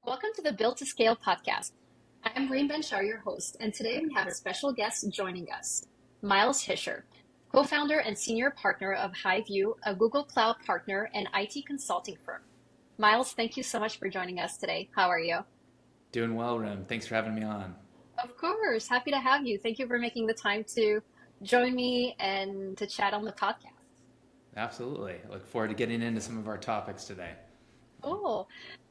Welcome to the Build to Scale podcast. I'm Rym Benchaar, your host, and today we have a special guest joining us, Miles Hischier, co-founder and senior partner of HighView, a Google Cloud partner and IT consulting firm. Miles, thank you so much for joining us today. How are you? Doing well, Rim. Thanks for having me on. Of course, happy to have you. Thank you for making the time to join me and to chat on the podcast. Absolutely. Look forward to getting into some of our topics today. Cool.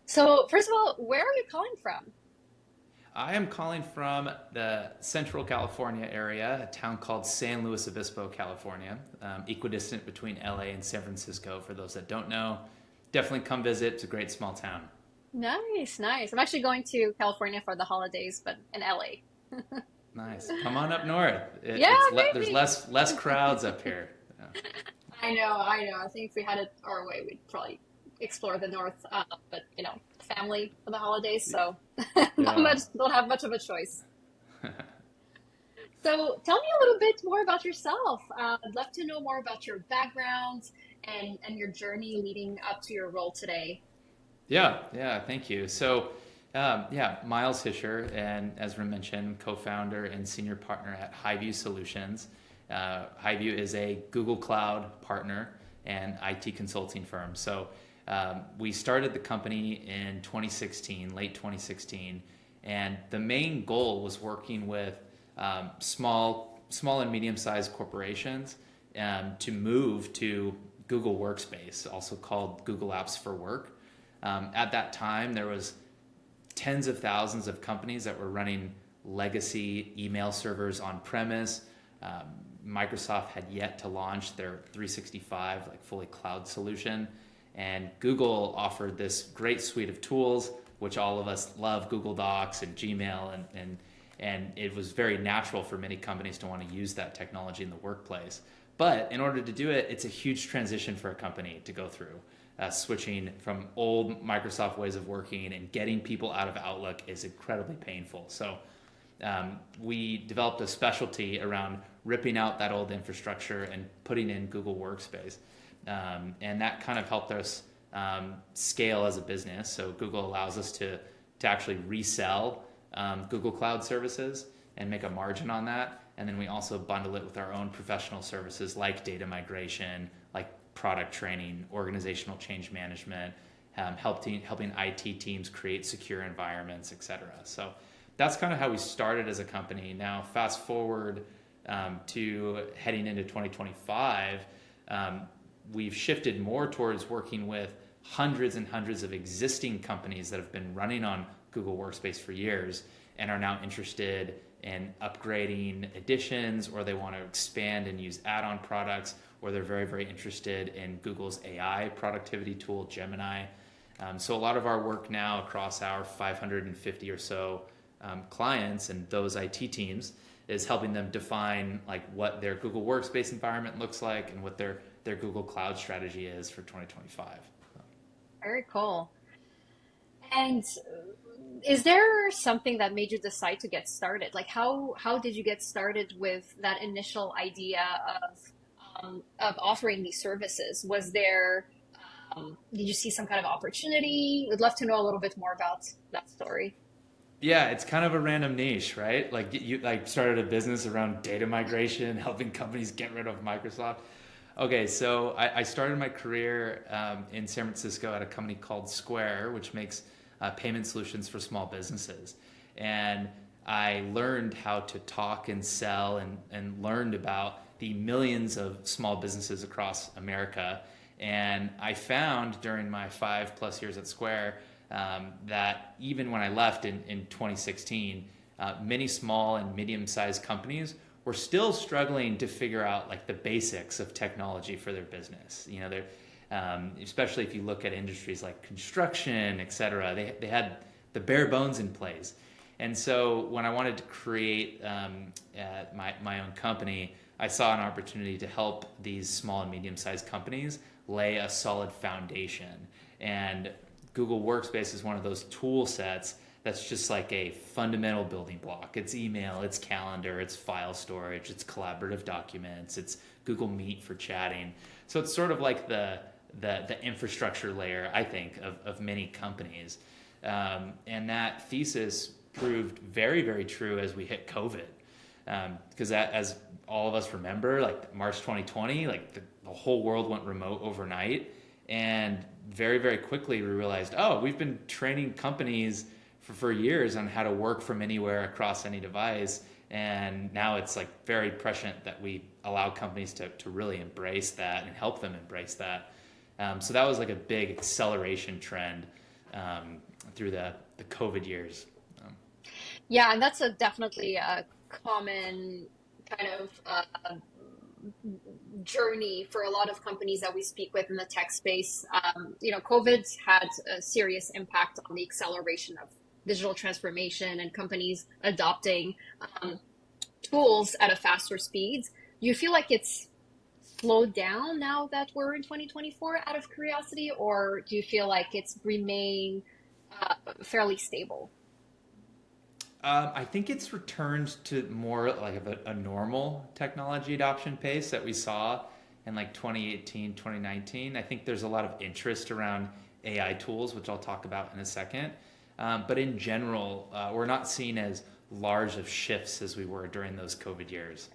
So, first of all, where are you calling from? I am calling from the Central California area, a town called San Luis Obispo, California, equidistant between LA and San Francisco. For those that don't know, definitely come visit. It's a great small town. Nice, nice. I'm actually going to California for the holidays, but in LA. Nice. Come on up north. Yeah, There's maybe. less crowds up here. I know. I think if we had it our way, we'd probably explore the north. But family for the holidays, so not Yeah. much, don't have much of a choice. So tell me a little bit more about yourself. I'd love to know more about your background and your journey leading up to your role today. Yeah, thank you. So, Miles Hischer, and as we mentioned, co-founder and senior partner at HighView Solutions. HighView is a Google Cloud partner and IT consulting firm. So, we started the company in 2016, late 2016, and the main goal was working with small and medium-sized corporations to move to Google Workspace, also called Google Apps for Work. At that time, there was tens of thousands of companies that were running legacy email servers on premise. Um, Microsoft had yet to launch their 365 like fully cloud solution, and Google offered this great suite of tools, which all of us love, Google Docs and Gmail, and it was very natural for many companies to want to use that technology in the workplace. But in order to do it, it's a huge transition for a company to go through. Switching from old Microsoft ways of working and getting people out of Outlook is incredibly painful. So, we developed a specialty around ripping out that old infrastructure and putting in Google Workspace. And that kind of helped us scale as a business. So Google allows us to actually resell Google Cloud services and make a margin on that. And then we also bundle it with our own professional services like data migration, like product training, organizational change management, helping IT teams create secure environments, et cetera. So that's kind of how we started as a company. Now, fast forward to heading into 2025, we've shifted more towards working with hundreds and hundreds of existing companies that have been running on Google Workspace for years and are now interested in upgrading additions, or they want to expand and use add-on products, or they're very, very interested in Google's AI productivity tool, Gemini. So a lot of our work now across our 550 or so clients and those IT teams is helping them define like what their Google Workspace environment looks like and what their Google Cloud strategy is for 2025. Very cool. And is there something that made you decide to get started? Like how did you get started with that initial idea of offering these services? Was there did you see some kind of opportunity? Would love to know a little bit more about that story. Yeah, it's kind of a random niche, right? Like you like started a business around data migration, helping companies get rid of Microsoft. Okay, so I started my career in San Francisco at a company called Square, which makes payment solutions for small businesses. And I learned how to talk and sell and learned about the millions of small businesses across America. And I found during my 5+ years at Square that even when I left in 2016, many small and medium-sized companies were still struggling to figure out like the basics of technology for their business. You know, they're especially if you look at industries like construction, et cetera, they had the bare bones in place. And so when I wanted to create my own company, I saw an opportunity to help these small and medium-sized companies lay a solid foundation. And Google Workspace is one of those tool sets that's just like a fundamental building block. It's email, it's calendar, it's file storage, it's collaborative documents, it's Google Meet for chatting. So it's sort of like the infrastructure layer, I think, of many companies. And that thesis proved very, very true as we hit COVID. Because as all of us remember, like March 2020, like the whole world went remote overnight. And very, very quickly we realized, oh, we've been training companies for years on how to work from anywhere across any device. And now it's like very prescient that we allow companies to really embrace that and help them embrace that. So that was like a big acceleration trend through the COVID years. Yeah, and that's a definitely a common kind of journey for a lot of companies that we speak with in the tech space. COVID's had a serious impact on the acceleration of digital transformation and companies adopting tools at a faster speed. Do you feel like it's slowed down now that we're in 2024 out of curiosity, or do you feel like it's remained fairly stable? I think it's returned to more like a normal technology adoption pace that we saw in like 2018, 2019. I think there's a lot of interest around AI tools, which I'll talk about in a second. But in general, we're not seeing as large of shifts as we were during those COVID years.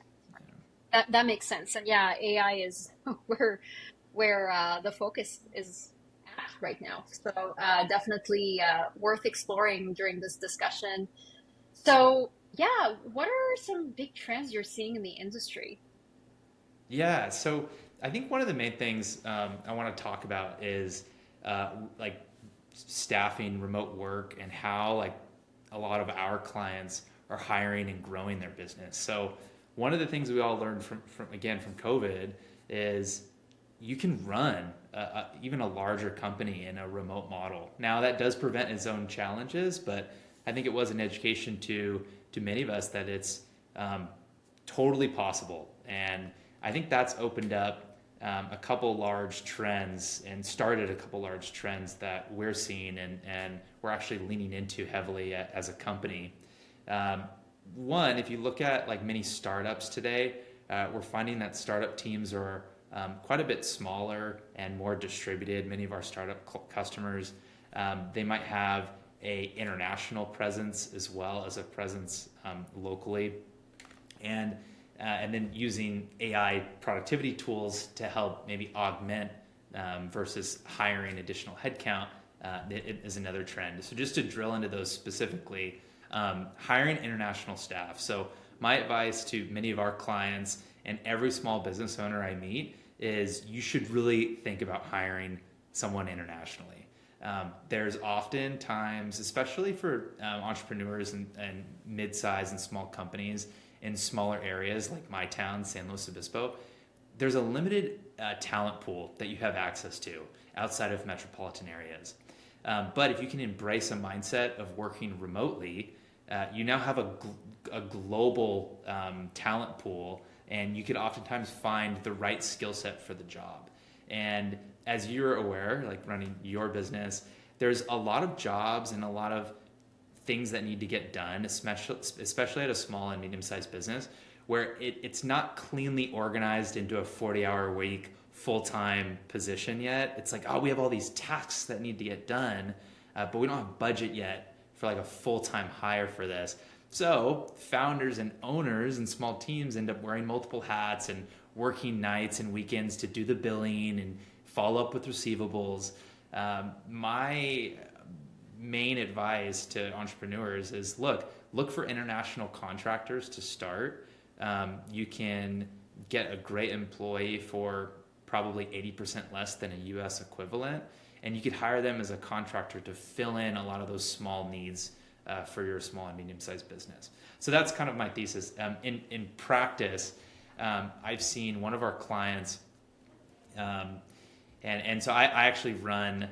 That makes sense. And yeah, AI is where the focus is at right now. So definitely worth exploring during this discussion. So yeah, what are some big trends you're seeing in the industry? Yeah, so I think one of the main things I want to talk about is like staffing, remote work, and how like a lot of our clients are hiring and growing their business. So one of the things we all learned from COVID is you can run even a larger company in a remote model. Now that does prevent its own challenges, but I think it was an education to many of us that it's totally possible. And I think that's opened up a couple large trends and started a couple large trends that we're seeing and we're actually leaning into heavily as a company. One, if you look at like many startups today, we're finding that startup teams are quite a bit smaller and more distributed. Many of our startup customers, they might have a international presence as well as a presence locally, and then using AI productivity tools to help maybe augment versus hiring additional headcount it is another trend. So just to drill into those specifically, hiring international staff. So my advice to many of our clients and every small business owner I meet is you should really think about hiring someone internationally. There's often times, especially for entrepreneurs and mid-sized and small companies in smaller areas like my town, San Luis Obispo, there's a limited talent pool that you have access to outside of metropolitan areas. But if you can embrace a mindset of working remotely, you now have a global talent pool, and you could oftentimes find the right skill set for the job. And as you're aware, like running your business, there's a lot of jobs and a lot of things that need to get done, especially at a small and medium-sized business, where it's not cleanly organized into a 40-hour week full-time position yet. It's like, oh, we have all these tasks that need to get done, but we don't have budget yet for like a full-time hire for this. So founders and owners and small teams end up wearing multiple hats and working nights and weekends to do the billing and follow up with receivables. My main advice to entrepreneurs is look for international contractors to start. You can get a great employee for probably 80% less than a US equivalent, and you could hire them as a contractor to fill in a lot of those small needs for your small and medium-sized business. So that's kind of my thesis. In practice, I've seen one of our clients, and so I actually run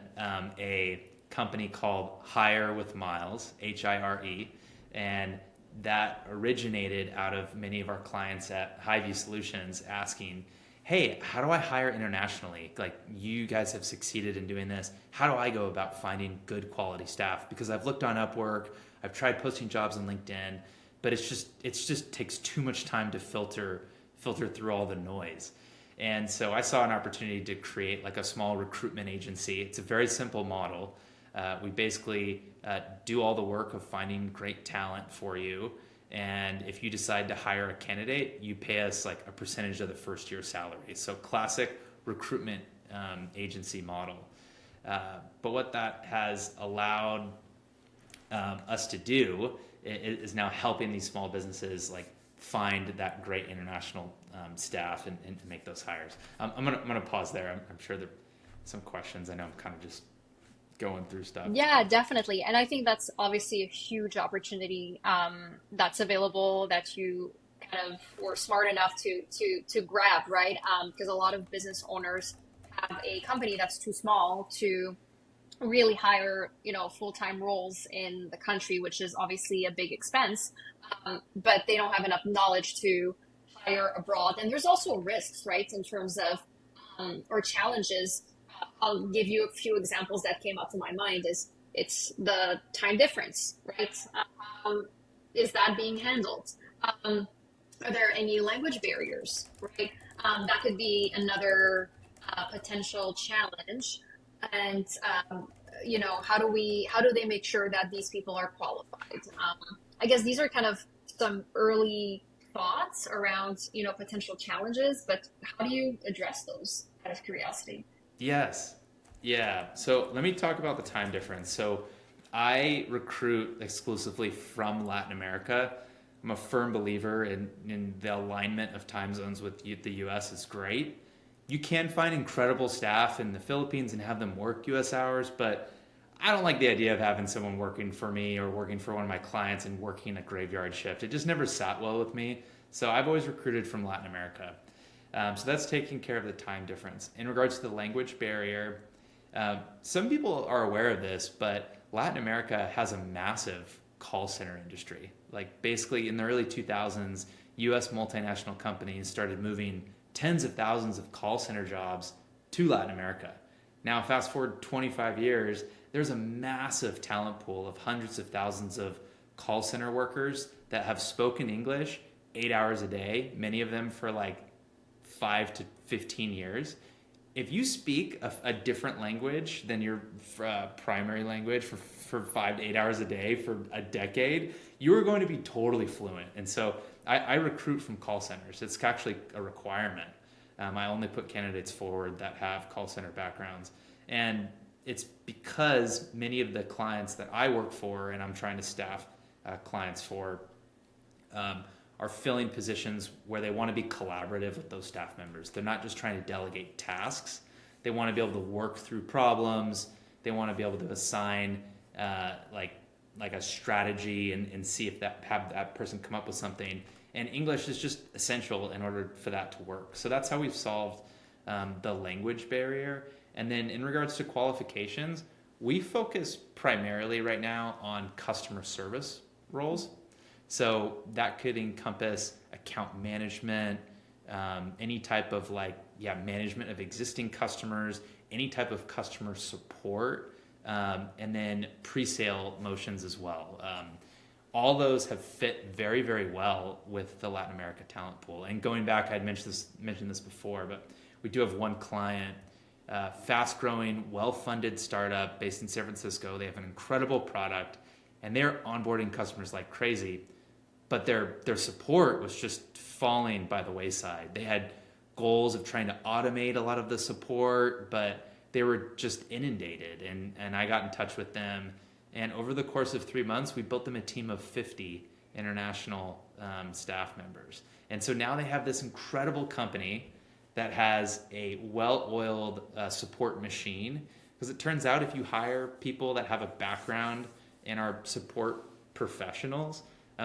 a company called Hire with Miles, HIRE, and that originated out of many of our clients at Highview Solutions asking, hey, how do I hire internationally? Like, you guys have succeeded in doing this. How do I go about finding good quality staff? Because I've looked on Upwork, I've tried posting jobs on LinkedIn, but it's just takes too much time to filter through all the noise. And so I saw an opportunity to create like a small recruitment agency. It's a very simple model. We basically do all the work of finding great talent for you. And if you decide to hire a candidate, you pay us like a percentage of the first year salary. So classic recruitment agency model. But what that has allowed us to do is now helping these small businesses like find that great international staff and make those hires. I'm gonna pause there. I'm sure there are some questions. I know I'm kind of just going through stuff. Yeah, definitely. And I think that's obviously a huge opportunity that's available that you kind of were smart enough to grab, right? Because a lot of business owners have a company that's too small to really hire, full-time roles in the country, which is obviously a big expense. But they don't have enough knowledge to hire abroad. And there's also risks, right, in terms of or challenges. I'll give you a few examples that came up to my mind. Is it's the time difference, right? Um, is that being handled? Um, are there any language barriers, right? That could be another potential challenge. And how do they make sure that these people are qualified? I guess these are kind of some early thoughts around potential challenges, but how do you address those out of curiosity? Yes. Yeah. So let me talk about the time difference. So I recruit exclusively from Latin America. I'm a firm believer in the alignment of time zones with the US is great. You can find incredible staff in the Philippines and have them work US hours, but I don't like the idea of having someone working for me or working for one of my clients and working a graveyard shift. It just never sat well with me. So I've always recruited from Latin America. So that's taking care of the time difference. In regards to the language barrier, some people are aware of this, but Latin America has a massive call center industry. Like basically in the early 2000s, US multinational companies started moving tens of thousands of call center jobs to Latin America. Now, fast forward 25 years, there's a massive talent pool of hundreds of thousands of call center workers that have spoken English 8 hours a day, many of them for like 5 to 15 years. If you speak a different language than your primary language for 5 to 8 hours a day for a decade, you are going to be totally fluent. And so I recruit from call centers. It's actually a requirement. I only put candidates forward that have call center backgrounds. And it's because many of the clients that I work for and I'm trying to staff clients for are filling positions where they want to be collaborative with those staff members. They're not just trying to delegate tasks. They want to be able to work through problems. They want to be able to assign like a strategy and see if have that person come up with something. And English is just essential in order for that to work. So that's how we've solved the language barrier. And then in regards to qualifications, we focus primarily right now on customer service roles. So that could encompass account management, any type of management of existing customers, any type of customer support, and then pre-sale motions as well. All those have fit very, very well with the Latin America talent pool. And going back, I'd mentioned this before, but we do have one client, fast-growing, well-funded startup based in San Francisco. They have an incredible product, and they're onboarding customers like crazy. But their support was just falling by the wayside. They had goals of trying to automate a lot of the support, but they were just inundated. And I got in touch with them. And over the course of 3 months, we built them a team of 50 international staff members. And so now they have this incredible company that has a well-oiled support machine. Because it turns out if you hire people that have a background in our support professionals,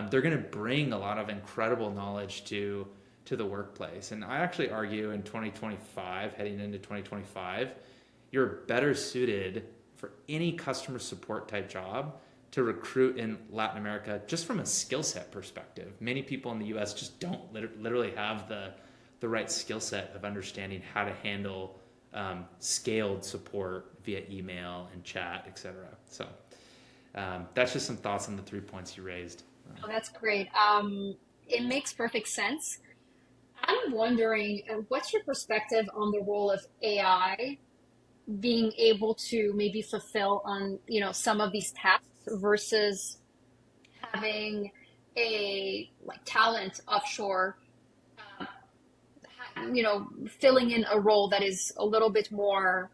they're going to bring a lot of incredible knowledge to the workplace. And I actually argue in 2025, heading into 2025, you're better suited for any customer support type job to recruit in Latin America just from a skill set perspective. Many people in the US just don't literally have the right skill set of understanding how to handle scaled support via email and chat, etc. So that's just some thoughts on the 3 points you raised. Oh, that's great. It makes perfect sense. I'm wondering, what's your perspective on the role of AI being able to maybe fulfill on, some of these tasks versus having a like talent offshore, filling in a role that is a little bit more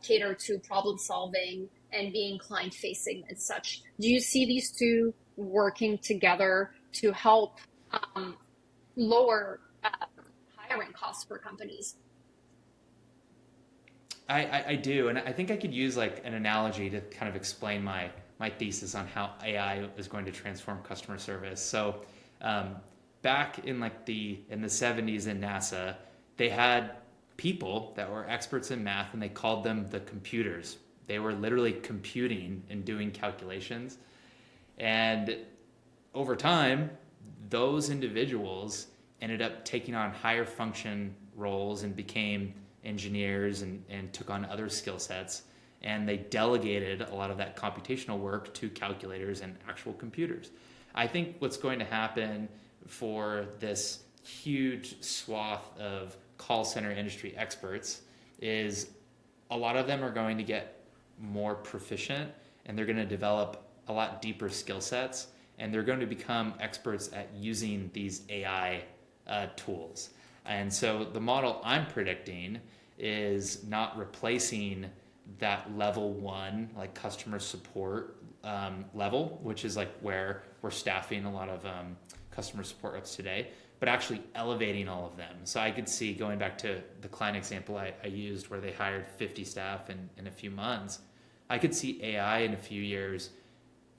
catered to problem solving and being client facing and such. Do you see these two working together to help um, lower hiring costs for companies? I do, and I think I could use like an analogy to kind of explain my thesis on how AI is going to transform customer service. So, um, back in like the 70s in NASA, they had people that were experts in math, and they called them the computers. They were literally computing and doing calculations, and over time, those individuals ended up taking on higher function roles and became engineers and took on other skill sets. And they delegated a lot of that computational work to calculators and actual computers. I think what's going to happen for this huge swath of call center industry experts is a lot of them are going to get more proficient, and they're going to develop a lot deeper skill sets, and they're going to become experts at using these AI tools. And so the model I'm predicting is not replacing that level one, like customer support level, which is like where we're staffing a lot of customer support reps today, but actually elevating all of them. So I could see, going back to the client example I used where they hired 50 staff in a few months, I could see AI in a few years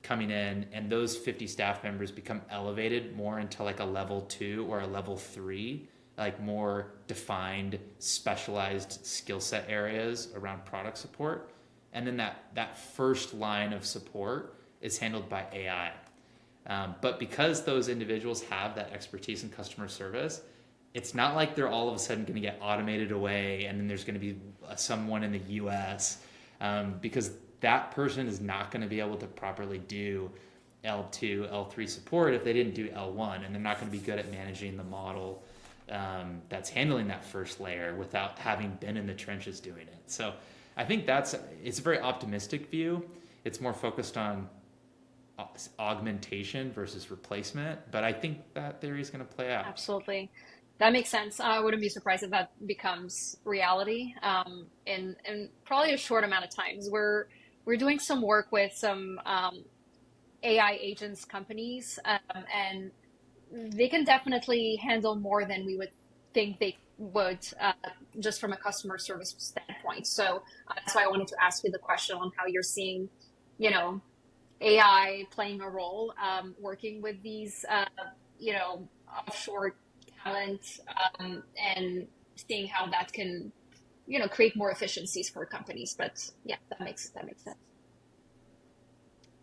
coming in, and those 50 staff members become elevated more into like a level 2 or a level 3, like more defined specialized skill set areas around product support. And then that first line of support is handled by AI. But because those individuals have that expertise in customer service, it's not like they're all of a sudden going to get automated away and then there's going to be someone in the US, because that person is not going to be able to properly do L2, L3 support if they didn't do L1, and they're not going to be good at managing the model that's handling that first layer without having been in the trenches doing it. So I think it's a very optimistic view. It's more focused on augmentation versus replacement, but I think that theory is going to play out. Absolutely. That makes sense. I wouldn't be surprised if that becomes reality in probably a short amount of times. We're doing some work with some AI agents companies, and they can definitely handle more than we would think they would, just from a customer service standpoint. So that's why I wanted to ask you the question on how you're seeing, you know, AI playing a role, working with these, offshore talent, and seeing how that can, create more efficiencies for companies. But yeah, that makes sense.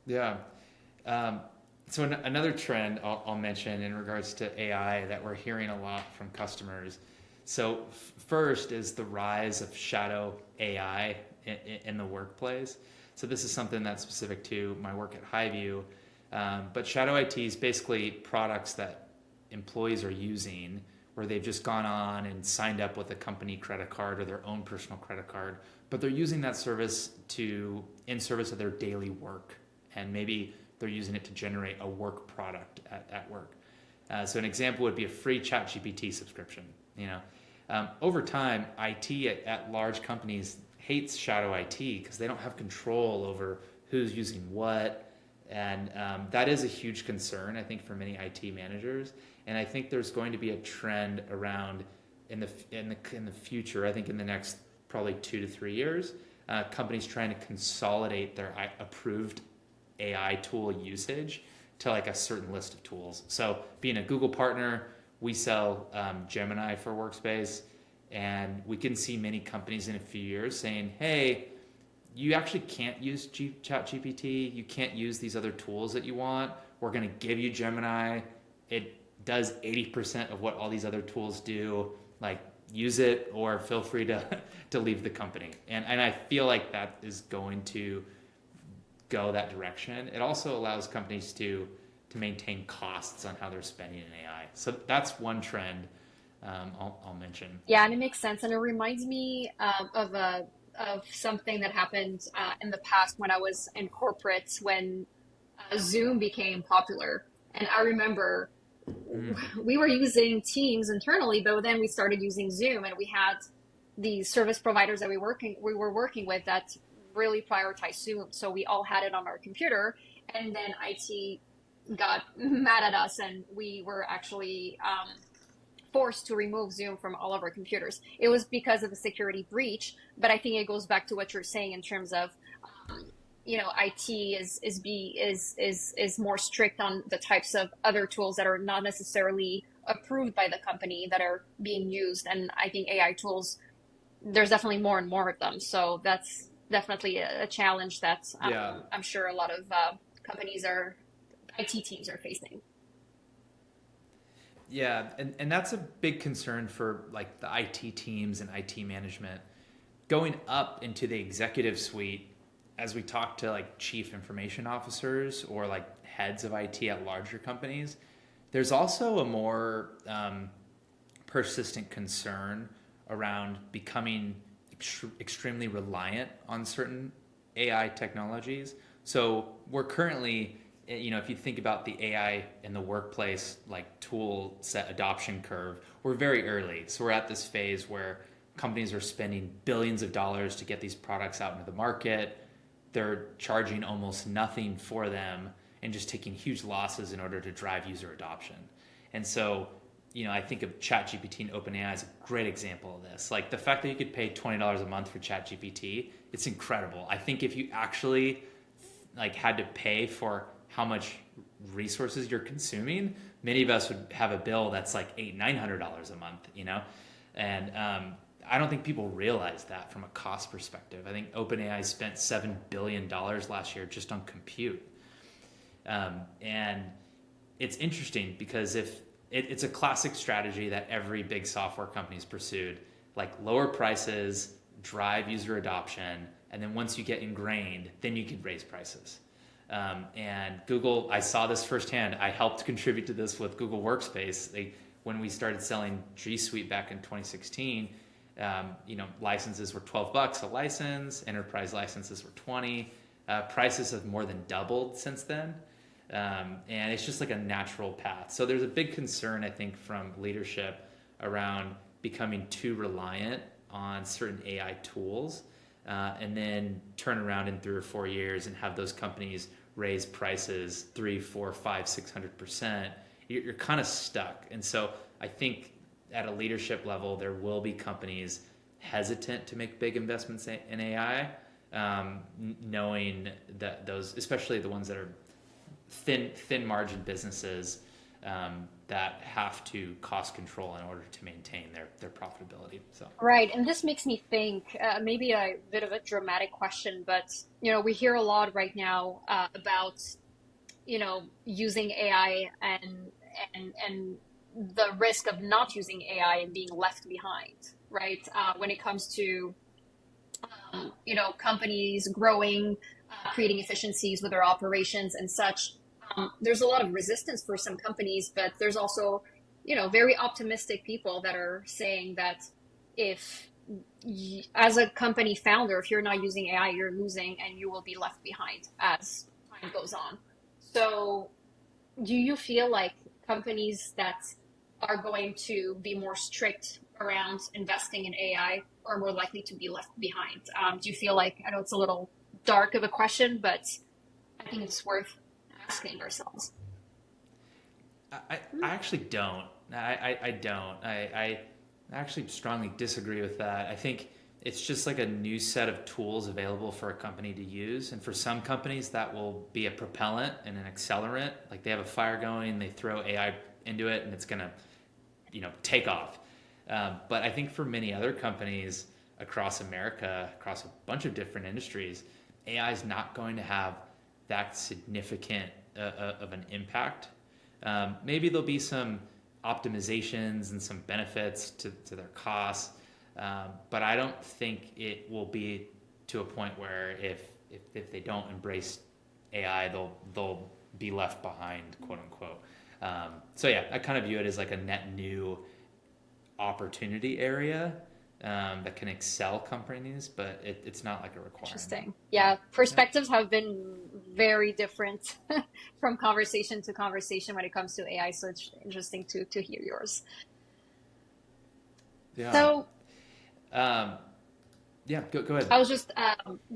Yeah. Um, so another trend I'll mention in regards to AI that we're hearing a lot from customers. So first is the rise of shadow AI in the workplace. So this is something that's specific to my work at Highview. But shadow IT is basically products that employees are using where they've just gone on and signed up with a company credit card or their own personal credit card, but they're using that service in service of their daily work, and maybe they're using it to generate a work product at work. So an example would be a free ChatGPT subscription. Over time, IT at large companies hates shadow IT because they don't have control over who's using what, and that is a huge concern, I think, for many IT managers. And I think there's going to be a trend around in the future. I think in the next probably 2 to 3 years, companies trying to consolidate their approved AI tool usage to like a certain list of tools. So being a Google partner, we sell Gemini for Workspace, and we can see many companies in a few years saying, hey, you actually can't use ChatGPT, you can't use these other tools that you want. We're going to give you Gemini. It does 80% of what all these other tools do. Like, use it or feel free to to leave the company. And I feel like that is going to go that direction. It also allows companies to maintain costs on how they're spending in AI. So that's one trend I'll mention. Yeah, and it makes sense. And it reminds me of a of something that happened in the past when I was in corporates when Zoom became popular. And I remember Mm, we were using Teams internally, but then we started using Zoom, and we had the service providers that we were working with that really prioritized Zoom. So we all had it on our computer, and then IT got mad at us, and we were actually forced to remove Zoom from all of our computers. It was because of a security breach, but I think it goes back to what you're saying in terms of IT is more strict on the types of other tools that are not necessarily approved by the company that are being used. And I think AI tools, there's definitely more and more of them. So that's definitely a challenge that yeah. I'm sure a lot of companies are, IT teams are facing. Yeah, and that's a big concern for like the IT teams and IT management. Going up into the executive suite, as we talk to like chief information officers or like heads of IT at larger companies, there's also a more persistent concern around becoming extremely reliant on certain AI technologies. So we're currently, if you think about the AI in the workplace, like tool set adoption curve, we're very early. So we're at this phase where companies are spending billions of dollars to get these products out into the market. They're charging almost nothing for them and just taking huge losses in order to drive user adoption. And so, I think of ChatGPT and OpenAI as a great example of this. Like the fact that you could pay $20 a month for ChatGPT, it's incredible. I think if you actually like had to pay for how much resources you're consuming, many of us would have a bill that's like $900 a month. And I don't think people realize that from a cost perspective. I think OpenAI spent $7 billion last year just on compute. And it's interesting because if it's a classic strategy that every big software company's pursued, like lower prices, drive user adoption, and then once you get ingrained, then you can raise prices. And Google, I saw this firsthand. I helped contribute to this with Google Workspace. When we started selling G Suite back in 2016, licenses were $12 a license. Enterprise licenses were 20. Prices have more than doubled since then. And it's just like a natural path. So there's a big concern, I think, from leadership around becoming too reliant on certain AI tools, and then turn around in 3 or 4 years and have those companies raise prices 3, 4, 5, 600%. You're kind of stuck. And so I think at a leadership level, there will be companies hesitant to make big investments in AI, knowing that those, especially the ones that are thin margin businesses, that have to cost control in order to maintain their profitability. So Right, and this makes me think maybe a bit of a dramatic question, but we hear a lot right now about using AI and the risk of not using AI and being left behind, right? When it comes to companies growing, creating efficiencies with their operations and such. There's a lot of resistance for some companies, but there's also, very optimistic people that are saying that if as a company founder, if you're not using AI, you're losing and you will be left behind as time goes on. So, do you feel like companies that are going to be more strict around investing in AI are more likely to be left behind? Do you feel like, I know it's a little dark of a question, but I think it's worth asking ourselves. I actually don't. I don't. I actually strongly disagree with that. I think it's just like a new set of tools available for a company to use. And for some companies, that will be a propellant and an accelerant. Like they have a fire going, they throw AI into it, and it's going to, take off. But I think for many other companies across America, across a bunch of different industries, AI is not going to have that significant of an impact. Maybe there'll be some optimizations and some benefits to their costs, but I don't think it will be to a point where if they don't embrace AI, they'll be left behind, quote unquote. So yeah, I kind of view it as like a net new opportunity area, that can excel companies, but it's not like a requirement. Interesting. Yeah. Yeah, Yeah. perspectives have been very different from conversation to conversation when it comes to AI, so it's interesting to hear yours. Yeah. So Um, yeah. Go ahead. I was just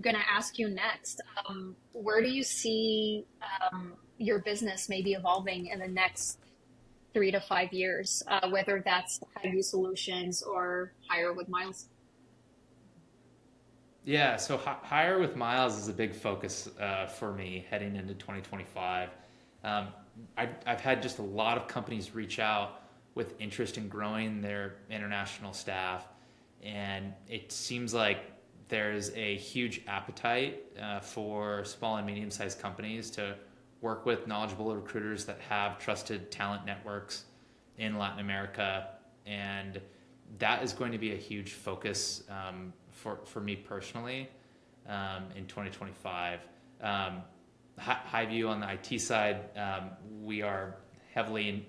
gonna ask you next, where do you see your business maybe evolving in the next 3 to 5 years, whether that's high-view solutions or higher with miles? Yeah, so hire with miles is a big focus for me heading into 2025. Um, I've had just a lot of companies reach out with interest in growing their international staff, and it seems like there's a huge appetite for small and medium sized companies to work with knowledgeable recruiters that have trusted talent networks in Latin America, and that is going to be a huge focus for me personally in 2025. Um, High view on the IT side, we are heavily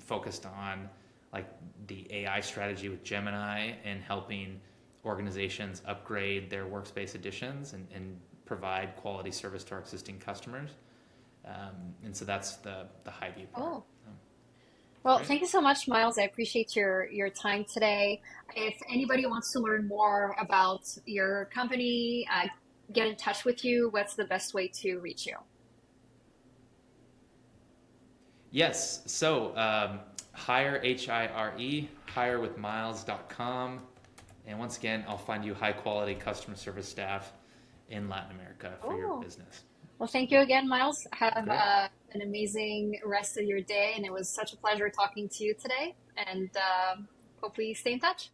focused on like the AI strategy with Gemini and helping organizations upgrade their workspace editions and provide quality service to our existing customers. And so that's the high view part. Oh, well, Great. thank you so much, Miles. I appreciate your time today. If anybody wants to learn more about your company, get in touch with you, what's the best way to reach you? Yes. So hire, HIRE, hirewithmiles.com. And once again, I'll find you high quality customer service staff in Latin America for your Oh, business. well, thank you again, Miles. Have Great. an amazing rest of your day, and it was such a pleasure talking to you today. And hopefully, stay in touch.